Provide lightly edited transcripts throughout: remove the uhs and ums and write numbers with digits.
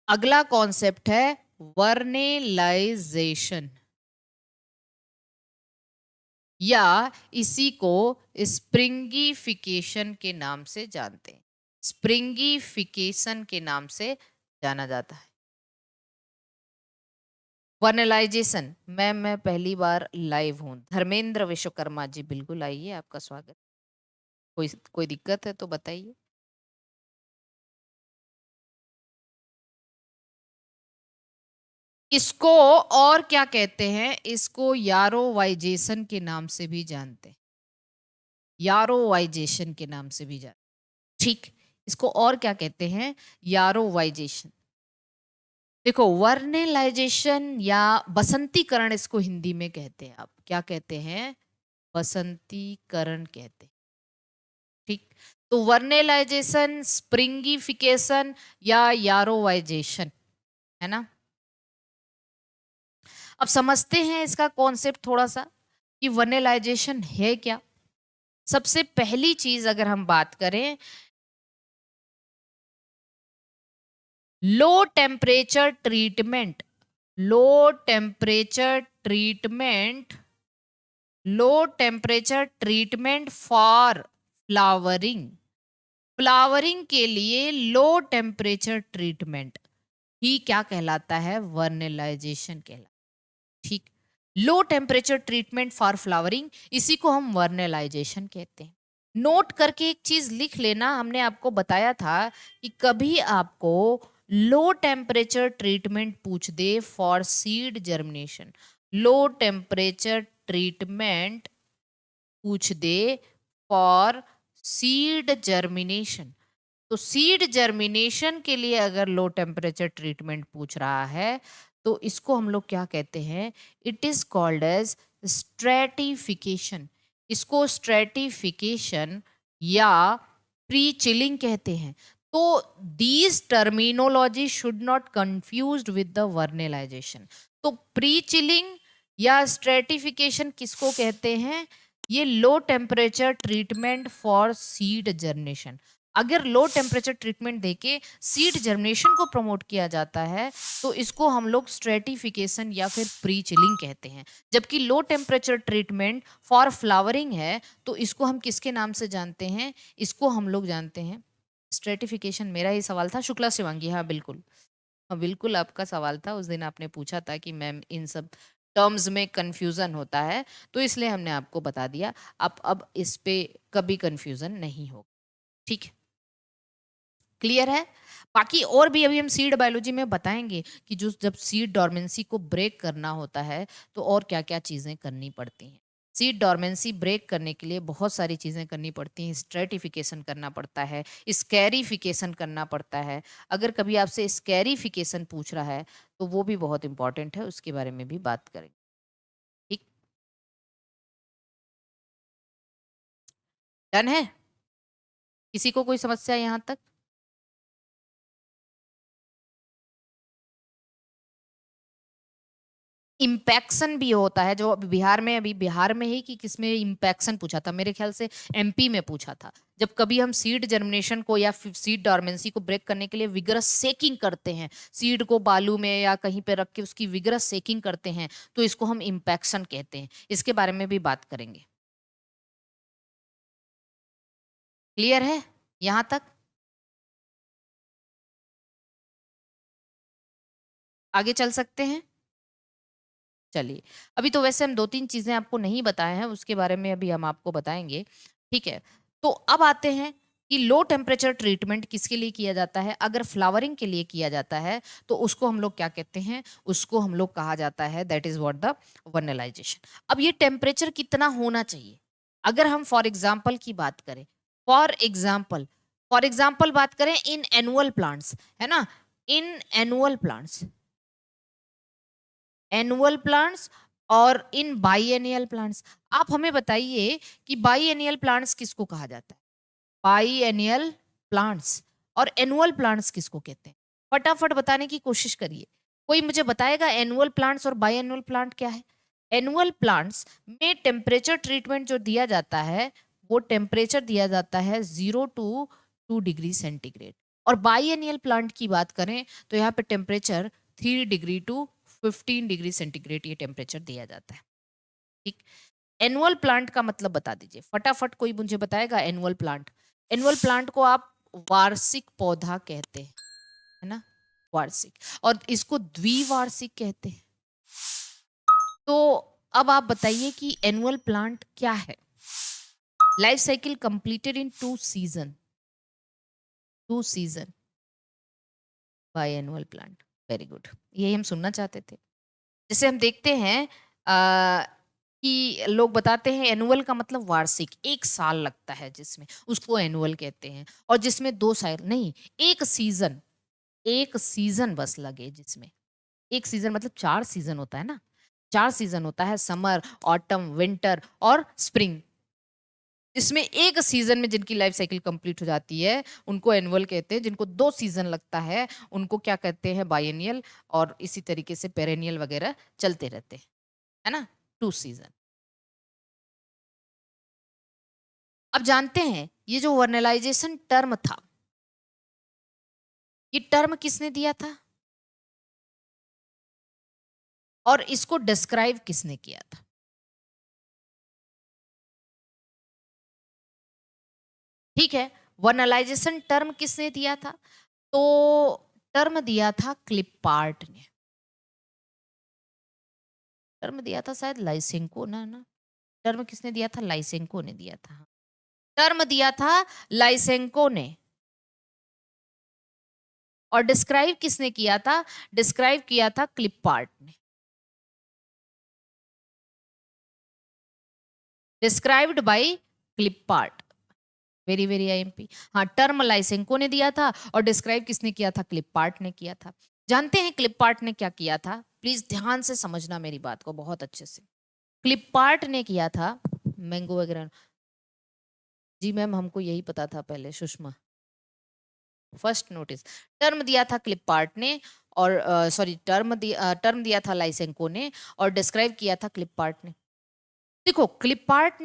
अगला कॉन्सेप्ट है वर्नेलाइजेशन, या इसी को स्प्रिंगिफिकेशन के नाम से जानते हैं। स्प्रिंगिफिकेशन के नाम से जाना जाता है। वर्नलाइजेशन। मैं पहली बार लाइव हूँ। धर्मेंद्र विश्वकर्मा जी, बिल्कुल आइए, आपका स्वागत। कोई दिक्कत है तो बताइए। इसको और क्या कहते हैं? इसको यारोवाइजेशन के नाम से भी जानते हैं। यारोवाइजेशन के नाम से भी जानते हैं। ठीक, इसको और क्या कहते हैं? यारोवाइजेशन। देखो, वर्नलाइजेशन या बसंतीकरण इसको हिंदी में कहते हैं। आप क्या कहते हैं? बसंतीकरण कहते हैं। ठीक, तो वर्नलाइजेशन, स्प्रिंगिफिकेशन या यारोवाइजेशन, है ना। अब समझते हैं इसका कॉन्सेप्ट थोड़ा सा कि वर्नलाइजेशन है क्या। सबसे पहली चीज अगर हम बात करें, लो temperature treatment, low temperature treatment, low temperature treatment for flowering, flowering के लिए लो टेम्परेचर ट्रीटमेंट ही क्या कहलाता है? वर्नलाइजेशन कहलाता है। ठीक, लो टेम्परेचर ट्रीटमेंट फॉर फ्लावरिंग, इसी को हम वर्नलाइजेशन कहते हैं। नोट करके एक चीज लिख लेना, हमने आपको बताया था कि कभी आपको लो टेम्परेचर ट्रीटमेंट पूछ दे for seed germination, low temperature treatment पूछ दे फॉर सीड जर्मिनेशन, तो सीड जर्मिनेशन के लिए अगर लो टेम्परेचर ट्रीटमेंट पूछ रहा है तो इसको हम लोग क्या कहते हैं? It is called as stratification. इसको स्ट्रेटिफिकेशन या प्री चिलिंग कहते हैं। तो these terminology should not confused with the vernalization. तो प्री चिलिंग या स्ट्रेटिफिकेशन किसको कहते हैं? ये low temperature treatment for seed germination. अगर लो टेम्परेचर ट्रीटमेंट देके सीड जर्मिनेशन को प्रमोट किया जाता है तो इसको हम लोग स्ट्रेटिफिकेशन या फिर प्री चिलिंग कहते हैं। जबकि लो टेम्परेचर ट्रीटमेंट फॉर फ्लावरिंग है तो इसको हम किसके नाम से जानते हैं? इसको हम लोग जानते हैं स्ट्रेटिफिकेशन। मेरा ही सवाल था शुक्ला शिवांगी, हाँ बिल्कुल, हाँ बिल्कुल आपका सवाल था। उस दिन आपने पूछा था कि मैम इन सब टर्म्स में कंफ्यूजन होता है, तो इसलिए हमने आपको बता दिया। अब इस पे कभी कंफ्यूजन नहीं होगा। ठीक है, क्लियर है। बाकी और भी अभी हम सीड बायोलॉजी में बताएंगे कि जो जब सीड डॉर्मेंसी को ब्रेक करना होता है तो और क्या क्या चीज़ें करनी पड़ती हैं। सीड डॉर्मेंसी ब्रेक करने के लिए बहुत सारी चीज़ें करनी पड़ती हैं। स्ट्रेटिफिकेशन करना पड़ता है, स्कैरिफिकेशन करना पड़ता है। अगर कभी आपसे स्कैरिफिकेशन पूछ रहा है तो वो भी बहुत इंपॉर्टेंट है, उसके बारे में भी बात करेंगे। ठीक, डन है? किसी को कोई समस्या यहाँ तक? इम्पैक्शन भी होता है, जो बिहार में, अभी बिहार में ही कि किसमें इम्पैक्शन पूछा था, मेरे ख्याल से एमपी में पूछा था। जब कभी हम सीड जर्मिनेशन को या सीड डॉर्मेंसी को ब्रेक करने के लिए विगरस सेकिंग करते हैं, सीड को बालू में या कहीं पे रख के उसकी विगरस सेकिंग करते हैं, तो इसको हम इम्पैक्शन कहते हैं। इसके बारे में भी बात करेंगे। क्लियर है यहां तक? आगे चल सकते हैं? चलिए, अभी तो वैसे हम दो तीन चीजें आपको नहीं बताए हैं, उसके बारे में अभी हम आपको बताएंगे। ठीक है, तो अब आते हैं कि लो टेम्परेचर ट्रीटमेंट किसके लिए किया जाता है। अगर फ्लावरिंग के लिए किया जाता है तो उसको हम लोग क्या कहते हैं? उसको हम लोग कहा जाता है that is what the vernalization. अब ये टेम्परेचर कितना होना चाहिए? अगर हम फॉर एग्जाम्पल की बात करें, फॉर एग्जाम्पल, फॉर एग्जाम्पल बात करें इन एनुअल प्लांट्स, है ना, in annual plants, annual plants और इन बाईएनियल प्लांट्स। आप हमें बताइए कि बाईएनियल प्लांट्स किसको कहा जाता है? बाईएनियल प्लांट्स और एनुअल प्लांट्स किसको कहते हैं? फटाफट बताने की कोशिश करिए। कोई मुझे बताएगा एनुअल प्लांट्स और बाईएनुअल प्लांट क्या है? एनुअल प्लांट्स में टेम्परेचर ट्रीटमेंट जो दिया जाता है वो टेम्परेचर दिया जाता है 0 to 2 डिग्री सेंटीग्रेड, और बाइएनियल प्लांट की बात करें तो यहाँ पे temperature 3 degree to 15 degree centigrade ये टेम्परेचर दिया जाता है। ठीक, एनुअल प्लांट का मतलब बता दीजिए फटाफट, कोई मुझे बताएगा एनुअल प्लांट? एनुअल प्लांट को आप वार्षिक पौधा कहते हैं, है ना, वार्षिक, और इसको द्विवार्षिक कहते हैं। तो अब आप बताइए कि एनुअल प्लांट क्या है? Life cycle completed in 2 season, 2 season by annual plant. Very good, यही हम सुनना चाहते थे। जैसे हम देखते हैं कि लोग बताते हैं एनुअल का मतलब वार्षिक, 1 साल लगता है जिसमें, उसको एनुअल कहते हैं। और जिसमें 2 साल नहीं, 1 सीजन, 1 सीजन बस लगे जिसमें, 1 सीजन मतलब 4 सीजन होता है ना, 4 सीजन होता है, समर, ऑटम, विंटर और स्प्रिंग। इसमें 1 सीजन में जिनकी लाइफ साइकिल कंप्लीट हो जाती है उनको एनुअल कहते हैं। जिनको 2 सीजन लगता है उनको क्या कहते हैं? बाइएनियल। और इसी तरीके से पेरेनियल वगैरह चलते रहते हैं, है ना, 2 सीजन। अब जानते हैं ये जो वर्नलाइजेशन टर्म था, ये टर्म किसने दिया था और इसको डिस्क्राइब किसने किया था? ठीक है, वर्नलाइजेशन टर्म किसने दिया था? तो टर्म दिया था क्लिपार्ट ने। टर्म दिया था शायद लाइसेंको ना, टर्म किसने दिया था? लाइसेंको ने दिया था। टर्म दिया था लाइसेंको ने। और डिस्क्राइब किसने किया था? डिस्क्राइब किया था क्लिपार्ट ने। Described bye clip art. Very very IMP. हाँ, टर्म लाइसेंको ने दिया था और डिस्क्राइब किसने किया था? क्लिपार्ट ने किया था। जानते हैं क्लिपार्ट ने क्या किया था? प्लीज ध्यान से समझना मेरी बात को बहुत अच्छे से। क्लिपार्ट ने किया था मैंगो वगैरह। जी मैम, हमको यही पता था पहले, सुषमा। फर्स्ट नोटिस, टर्म दिया था क्लिपार्ट ने, और सॉरी टर्म दिया था लाइसेंको ने, और डिस्क्राइब किया था क्लिपार्ट ने। देखो क्लिपार्ट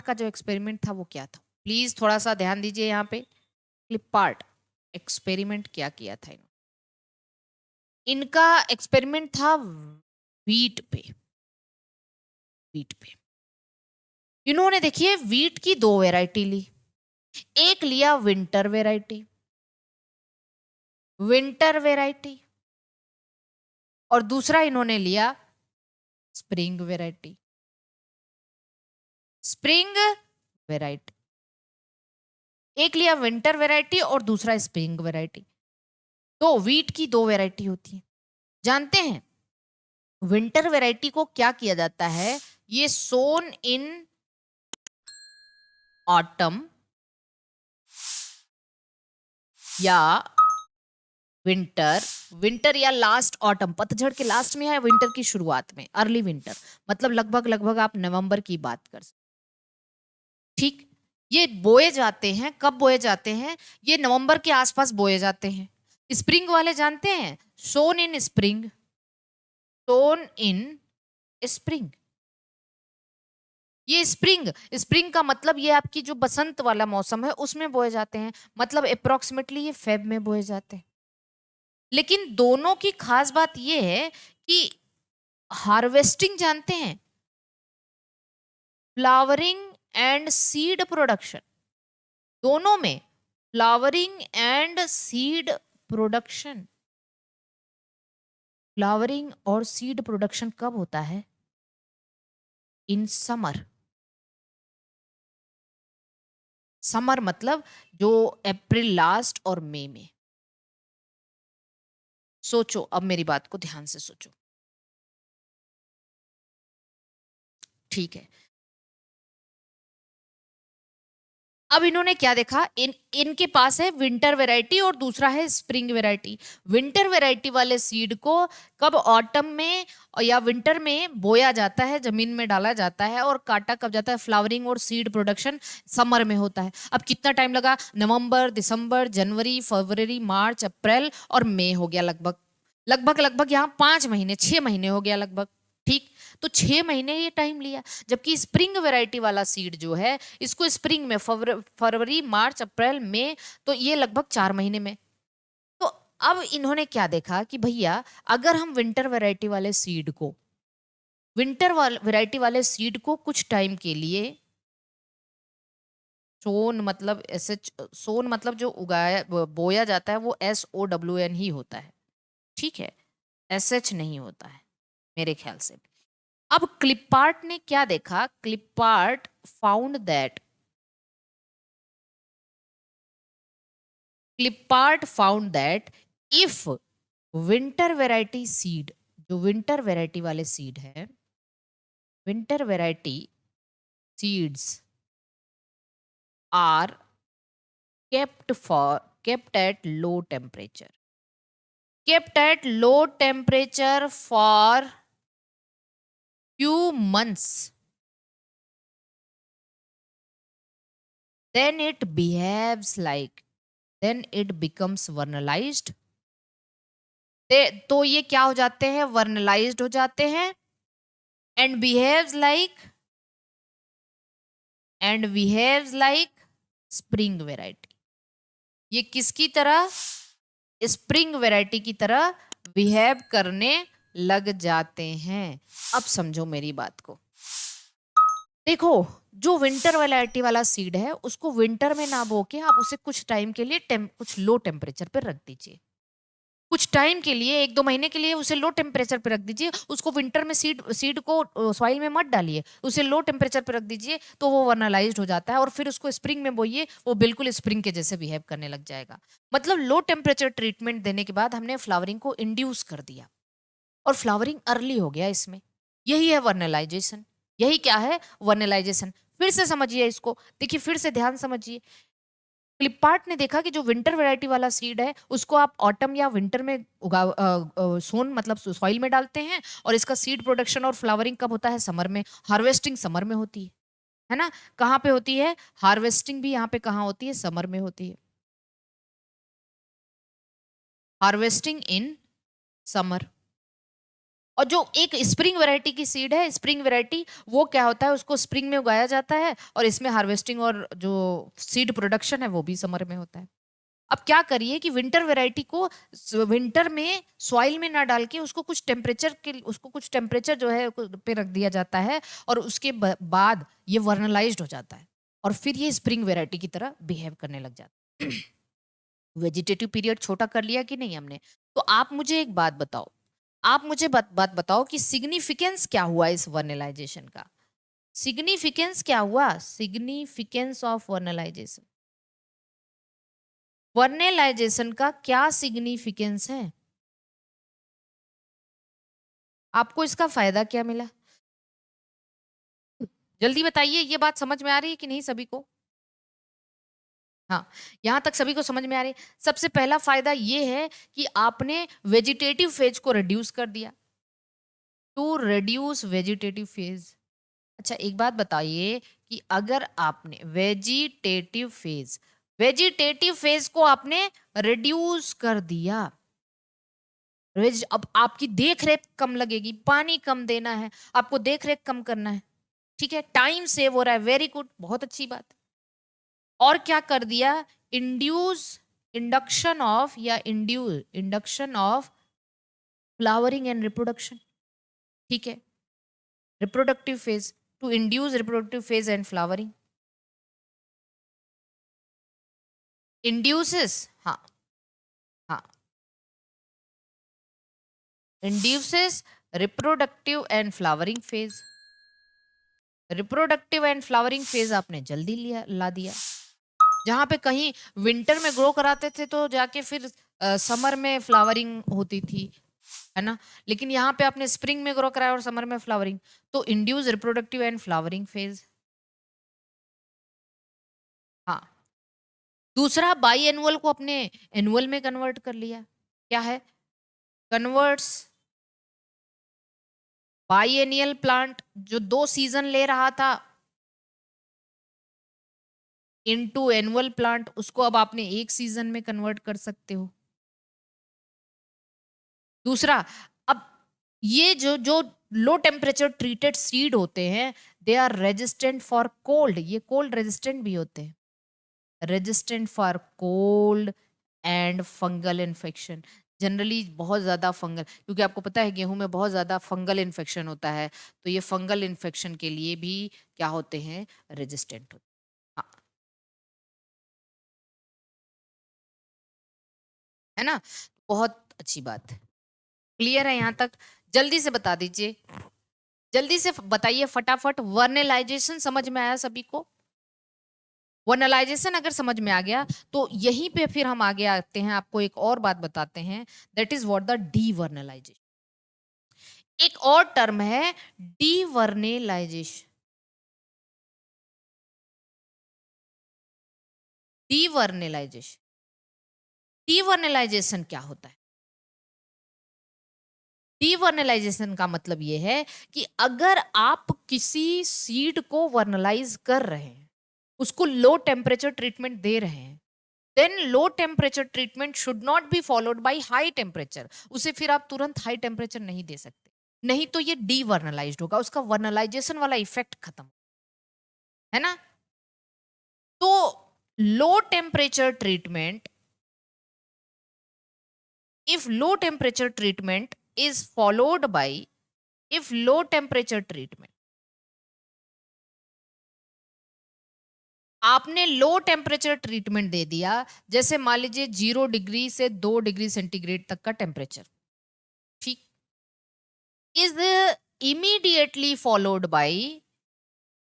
का जो एक्सपेरिमेंट था वो क्या था? प्लीज थोड़ा सा ध्यान दीजिए यहाँ पे। क्लिपार्ट एक्सपेरिमेंट क्या किया था इन्होंने? इनका एक्सपेरिमेंट था वीट पे। वीट पे इन्होंने, देखिए, वीट की 2 वैरायटी ली। एक लिया विंटर वैरायटी, विंटर वैरायटी, और दूसरा इन्होंने लिया स्प्रिंग वैरायटी, स्प्रिंग वैरायटी। एक लिया विंटर वैरायटी और दूसरा स्प्रिंग वैरायटी। तो वीट की 2 वैरायटी होती है। जानते हैं विंटर वैरायटी को क्या किया जाता है? ये सोन इन ऑटम या विंटर या लास्ट ऑटम, पतझड़ के लास्ट में या विंटर की शुरुआत में, अर्ली विंटर, मतलब लगभग आप नवंबर की बात कर सकते। ठीक, ये बोए जाते हैं। कब बोए जाते हैं? ये नवंबर के आसपास बोए जाते हैं। स्प्रिंग वाले जानते हैं, sown in spring, sown in spring. ये स्प्रिंग का मतलब ये आपकी जो बसंत वाला मौसम है उसमें बोए जाते हैं, मतलब अप्रोक्सीमेटली ये फेब में बोए जाते हैं। लेकिन दोनों की खास बात ये है कि हार्वेस्टिंग जानते हैं, फ्लावरिंग एंड सीड प्रोडक्शन, दोनों में flowering and seed production, flowering और सीड प्रोडक्शन कब होता है? In summer. समर मतलब जो अप्रैल लास्ट और मई में। सोचो, अब मेरी बात को ध्यान से सोचो। ठीक है, अब इन्होंने क्या देखा? इनके पास है विंटर वैरायटी और दूसरा है स्प्रिंग वैरायटी। विंटर वैरायटी वाले सीड को कब? ऑटम में या विंटर में बोया जाता है, जमीन में डाला जाता है, और काटा कब जाता है? फ्लावरिंग और सीड प्रोडक्शन समर में होता है। अब कितना टाइम लगा? नवंबर, दिसंबर, जनवरी, फरवरी, मार्च, अप्रैल और मई हो गया लगभग। यहाँ 5 महीने, 6 महीने हो गया लगभग। ठीक, तो 6 महीने ये टाइम लिया। जबकि स्प्रिंग वैरायटी वाला सीड जो है, इसको स्प्रिंग में फरवरी, मार्च, अप्रैल, मई, तो ये लगभग 4 महीने में। तो अब इन्होंने क्या देखा कि भैया अगर हम विंटर वैरायटी वाले सीड को, कुछ टाइम के लिए सोन मतलब जो उगाया बोया जाता है वो SOWN ही होता है, ठीक है, SH नहीं होता है मेरे ख्याल से। अब क्लिपार्ट ने क्या देखा, Klippart found that if winter variety seed, जो विंटर वैरायटी वाले सीड है, winter variety seeds are kept at low temperature for few months, then it becomes vernalized। तो ये क्या हो जाते हैं, वर्नलाइज्ड हो जाते हैं, and behaves like spring variety. ये किसकी तरह, स्प्रिंग वैरायटी की तरह बिहेव करने लग जाते हैं। अब समझो मेरी बात को, देखो जो विंटर वैरायटी वाला सीड है उसको विंटर में ना बो के आप उसे कुछ टाइम के लिए कुछ लो टेम्परेचर पर रख दीजिए, कुछ टाइम के लिए 1-2 महीने के लिए उसे लो टेम्परेचर पे रख दीजिए। उसको विंटर में सीड को सॉइल में मत डालिए, उसे लो टेम्परेचर पे रख दीजिए, तो वो वर्नलाइज्ड हो जाता है, और फिर उसको स्प्रिंग में बोइए, वो बिल्कुल स्प्रिंग के जैसे बिहेव करने लग जाएगा। मतलब लो टेम्परेचर ट्रीटमेंट देने के बाद हमने फ्लावरिंग को इंड्यूस कर दिया और फ्लावरिंग अर्ली हो गया इसमें। यही है वर्नलाइजेशन। यही क्या है, वर्नलाइजेशन। फिर से समझिए इसको, देखिए फिर से ध्यान समझिए। क्लिपार्ट ने देखा कि जो विंटर वैरायटी वाला सीड है उसको आप ऑटम या विंटर में सोन मतलब सॉइल में डालते हैं, और इसका सीड प्रोडक्शन और फ्लावरिंग कब होता है, समर में। हार्वेस्टिंग समर में होती है ना। कहाँ पे होती है हार्वेस्टिंग भी, यहाँ पे कहाँ होती है, समर में होती है, हार्वेस्टिंग इन समर। और जो एक स्प्रिंग वैरायटी की सीड है, स्प्रिंग वैरायटी, वो क्या होता है, उसको स्प्रिंग में उगाया जाता है और इसमें हार्वेस्टिंग और जो सीड प्रोडक्शन है वो भी समर में होता है। अब क्या करिए कि विंटर वैरायटी को विंटर में सॉइल में ना डाल के उसको कुछ टेम्परेचर जो है पे रख दिया जाता है, और उसके बाद ये वर्नलाइज्ड हो जाता है और फिर ये स्प्रिंग वैरायटी की तरह बिहेव करने लग जाता है। वेजिटेटिव पीरियड छोटा कर लिया कि नहीं हमने। तो आप मुझे एक बात बताओ, बात बताओ कि सिग्निफिकेंस क्या हुआ इस वर्नलाइजेशन का। सिग्निफिकेंस क्या हुआ, सिग्निफिकेंस ऑफ वर्नलाइजेशन, वर्नलाइजेशन का क्या सिग्निफिकेंस है, आपको इसका फायदा क्या मिला, जल्दी बताइए। ये बात समझ में आ रही है कि नहीं सभी को। हाँ, यहां तक सभी को समझ में आ रही है। सबसे पहला फायदा ये है कि आपने वेजिटेटिव फेज को रिड्यूस कर दिया, टू रिड्यूस वेजिटेटिव फेज। अच्छा एक बात बताइए कि अगर आपने वेजिटेटिव फेज को आपने रिड्यूस कर दिया, अब आपकी देख रेख कम लगेगी, पानी कम देना है आपको, देख रेख कम करना है, ठीक है, टाइम सेव हो रहा है, वेरी गुड, बहुत अच्छी बात। और क्या कर दिया, induction of flowering and reproduction, ठीक है, reproductive phase, to induce reproductive phase and flowering, induces, हाँ हाँ, induces reproductive and flowering phase. Reproductive and flowering phase आपने जल्दी ला दिया। जहां पे कहीं विंटर में ग्रो कराते थे तो जाके फिर समर में फ्लावरिंग होती थी, है ना, लेकिन यहाँ पे आपने स्प्रिंग में ग्रो कराया और समर में फ्लावरिंग, तो induce reproductive and flowering phase. हाँ, दूसरा बाई एनुअल को अपने एनुअल में कन्वर्ट कर लिया। क्या है, कन्वर्ट्स बाईएनियल प्लांट जो 2 सीजन ले रहा था इनटू एनुअल प्लांट, उसको अब आपने 1 सीजन में कन्वर्ट कर सकते हो। दूसरा, अब ये जो जो लो टेम्परेचर ट्रीटेड सीड होते हैं, they are resistant for cold, ये कोल्ड रेजिस्टेंट भी होते हैं, resistant for cold and fungal infection. Generally बहुत ज़्यादा फंगल, क्योंकि आपको पता है गेहूं में बहुत ज़्यादा फंगल इन्फेक्शन होता है, तो ये फंगल इन्फेक्शन के लिए भी क्या होते हैं, रेजिस्टेंट होते हैं। हाँ, है ना, बहुत अच्छी बात है। क्लियर है यहाँ तक? जल्दी से बता दीजिए, जल्दी से बताइए फटाफट। वर्नेलाइजेशन समझ में आया सभी को? वर्नलाइजेशन अगर समझ में आ गया तो यहीं पे फिर हम आगे आते हैं, आपको एक और बात बताते हैं, दैट इज व्हाट द डीवर्नलाइजेशन। एक और टर्म है डीवर्नलाइजेशन। डीवर्नलाइजेशन, डीवर्नलाइजेशन क्या होता है? डीवर्नलाइजेशन का मतलब यह है कि अगर आप किसी सीड को वर्नलाइज कर रहे हैं, उसको लो टेम्परेचर ट्रीटमेंट दे रहे हैं, then low temperature treatment should not be followed by high temperature. उसे फिर आप तुरंत हाई टेम्परेचर नहीं दे सकते, नहीं तो ये डीवर्नलाइज्ड होगा, उसका वर्नलाइजेशन वाला इफेक्ट खत्म, है ना। तो लो temperature treatment, if low temperature treatment is followed by, if low temperature treatment, आपने लो टेम्परेचर ट्रीटमेंट दे दिया, जैसे मान लीजिए 0 डिग्री से 2 डिग्री सेंटीग्रेड तक का टेम्परेचर, ठीक, is immediately followed by,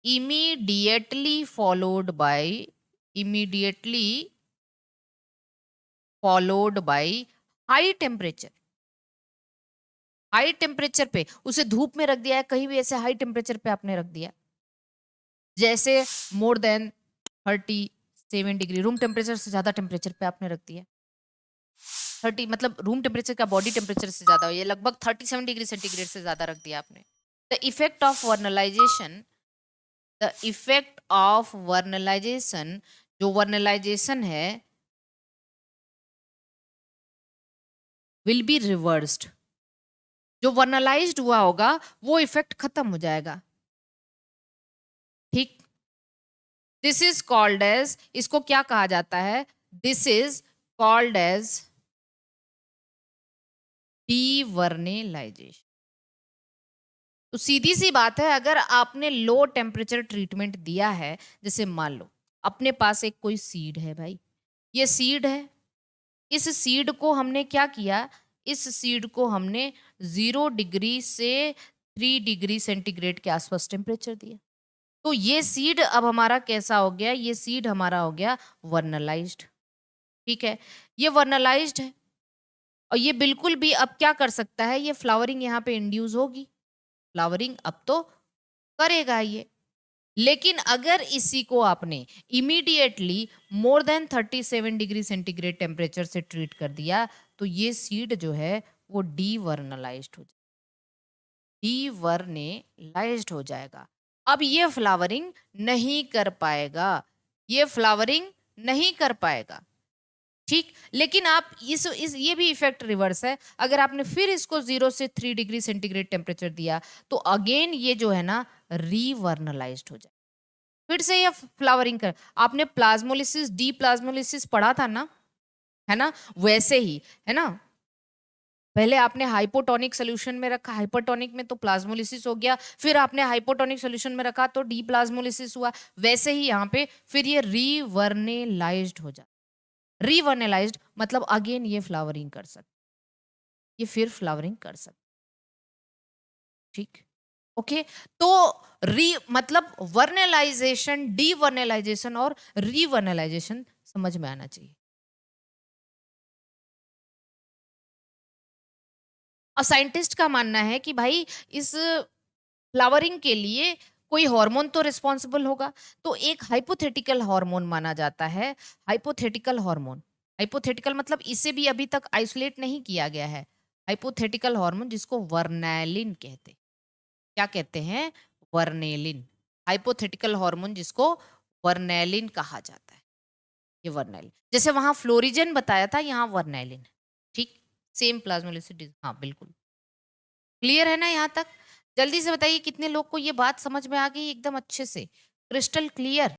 immediately followed by, immediately followed by high temperature. High temperature पे उसे धूप में रख दिया है, कहीं भी ऐसे हाई टेम्परेचर पे आपने रख दिया, जैसे more than 37 degree, room temperature से ज्यादा टेम्परेचर पे आपने रख दिया। 30 मतलब रूम टेम्परेचर का बॉडी टेम्परेचर से ज्यादा, ये लगभग 37 डिग्री सेंटीग्रेड से ज्यादा रख दिया आपने। The effect of vernalization, the effect of vernalization, जो वर्नलाइजेशन है विल बी रिवर्स्ड। जो वर्नलाइज्ड हुआ होगा वो इफेक्ट खत्म हो जाएगा, ठीक। दिस इज कॉल्ड एज, इसको क्या कहा जाता है, दिस इज कॉल्ड एज डीवर्नलाइजेशन। तो सीधी सी बात है, अगर आपने लो टेम्परेचर ट्रीटमेंट दिया है, जैसे मान लो अपने पास एक कोई सीड है भाई, ये सीड है, इस सीड को हमने क्या किया, इस सीड को हमने 0 डिग्री से 3 डिग्री सेंटीग्रेड के आसपास टेम्परेचर दिया, तो ये सीड अब हमारा कैसा हो गया, ये सीड हमारा हो गया वर्नलाइज्ड, ठीक है। ये वर्नलाइज्ड है और ये बिल्कुल भी अब क्या कर सकता है, ये फ्लावरिंग यहाँ पे इंड्यूस होगी, फ्लावरिंग अब तो करेगा ये। लेकिन अगर इसी को आपने immediately more than 37 degree centigrade temperature से ट्रीट कर दिया, तो ये सीड जो है वो डीवर्नलाइज्ड हो जाएगा, डीवर्नलाइज्ड हो जाएगा। अब ये फ्लावरिंग नहीं कर पाएगा, ये फ्लावरिंग नहीं कर पाएगा, ठीक। लेकिन आप इस ये भी इफेक्ट रिवर्स है, अगर आपने फिर इसको 0 से 3 डिग्री सेंटीग्रेड टेम्परेचर दिया, तो अगेन ये जो है ना रीवर्नलाइज्ड हो जाए, फिर से ये फ्लावरिंग कर। आपने प्लाज्मोलिसिस, डी प्लाज्मोलिसिस पढ़ा था ना, है ना, वैसे ही है ना। पहले आपने हाइपोटोनिक सोल्यूशन में रखा, हाइपरटोनिक में तो प्लाज्मोलिसिस हो गया, फिर आपने हाइपोटोनिक सोल्यूशन में रखा तो डी प्लाज्मोलिसिस हुआ, वैसे ही यहाँ पे फिर ये रीवर्नलाइज्ड हो जाए। रीवर्नलाइज्ड मतलब अगेन ये फ्लावरिंग कर सकते, ये फिर फ्लावरिंग कर सकते, ठीक, ओके। तो री मतलब वर्नलाइजेशन, डीवर्नलाइजेशन और रीवर्नलाइजेशन समझ में आना चाहिए। और साइंटिस्ट का मानना है कि भाई इस फ्लावरिंग के लिए कोई हार्मोन तो रिस्पॉन्सिबल होगा, तो एक हाइपोथेटिकल हार्मोन माना जाता है, हाइपोथेटिकल हार्मोन। हाइपोथेटिकल मतलब इसे भी अभी तक आइसोलेट नहीं किया गया है, हाइपोथेटिकल हार्मोन जिसको वर्नैलिन कहते हैं। क्या कहते हैं, वर्नेलिन। हाइपोथेटिकल हार्मोन जिसको वर्नैलिन कहा जाता है, ये वर्नैलिन, जैसे वहां फ्लोरिजन बताया था, यहाँ वर्नैलिन, ठीक। सेम प्लाज्मोलिसिस, हाँ बिल्कुल क्लियर है ना यहाँ तक। जल्दी से बताइए कितने लोग को ये बात समझ में आ गई एकदम अच्छे से, क्रिस्टल क्लियर?